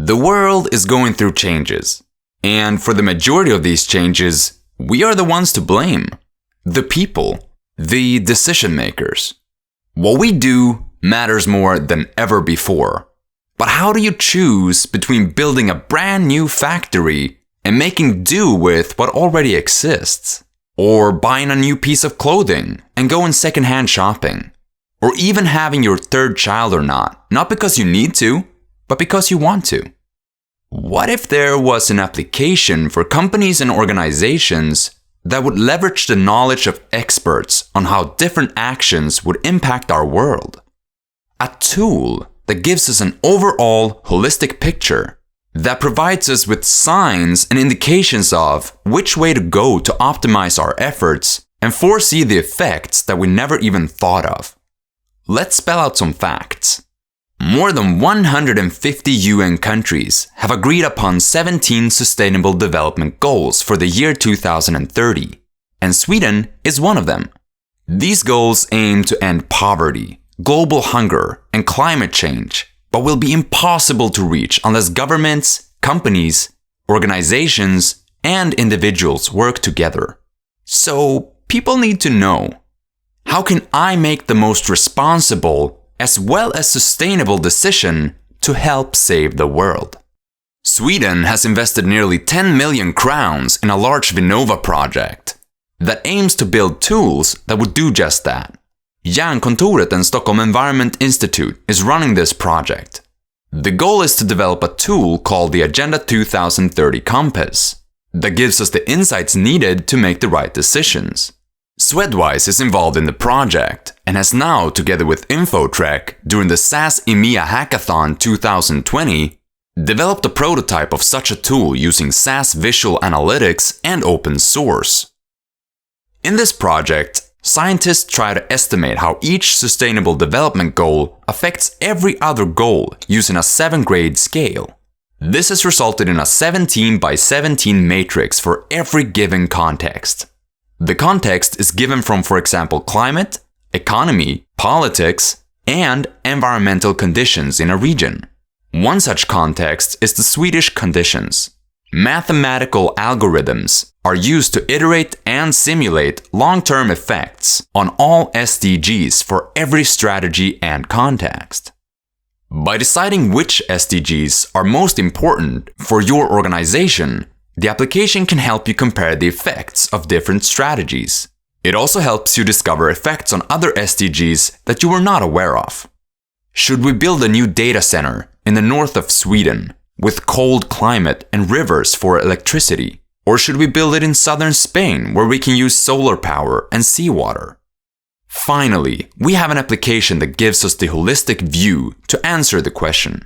The world is going through changes, and for the majority of these changes, we are the ones to blame. The people, the decision makers. What we do matters more than ever before. But how do you choose between building a brand new factory and making do with what already exists? Or buying a new piece of clothing and going secondhand shopping? Or even having your third child or not because you need to, but because you want to. What if there was an application for companies and organizations that would leverage the knowledge of experts on how different actions would impact our world? A tool that gives us an overall holistic picture, that provides us with signs and indications of which way to go to optimize our efforts and foresee the effects that we never even thought of. Let's spell out some facts. More than 150 UN countries have agreed upon 17 Sustainable Development Goals for the year 2030, and Sweden is one of them. These goals aim to end poverty, global hunger, and climate change, but will be impossible to reach unless governments, companies, organizations, and individuals work together. So, people need to know, how can I make the most responsible as well as sustainable decision to help save the world? Sweden has invested nearly 10 million crowns in a large Vinnova project that aims to build tools that would do just that. Jernkontoret and Stockholm Environment Institute is running this project. The goal is to develop a tool called the Agenda 2030 Compass that gives us the insights needed to make the right decisions. Swedwise is involved in the project and has now, together with Infotrek, during the SAS Hackathon 2020, developed a prototype of such a tool using SAS visual analytics and open source. In this project, scientists try to estimate how each sustainable development goal affects every other goal using a 7-grade scale. This has resulted in a 17 by 17 matrix for every given context. The context is given from, for example, climate, economy, politics, and environmental conditions in a region. One such context is the Swedish conditions. Mathematical algorithms are used to iterate and simulate long-term effects on all SDGs for every strategy and context. By deciding which SDGs are most important for your organization, the application can help you compare the effects of different strategies. It also helps you discover effects on other SDGs that you were not aware of. Should we build a new data center in the north of Sweden with cold climate and rivers for electricity? Or should we build it in southern Spain where we can use solar power and seawater? Finally, we have an application that gives us the holistic view to answer the question,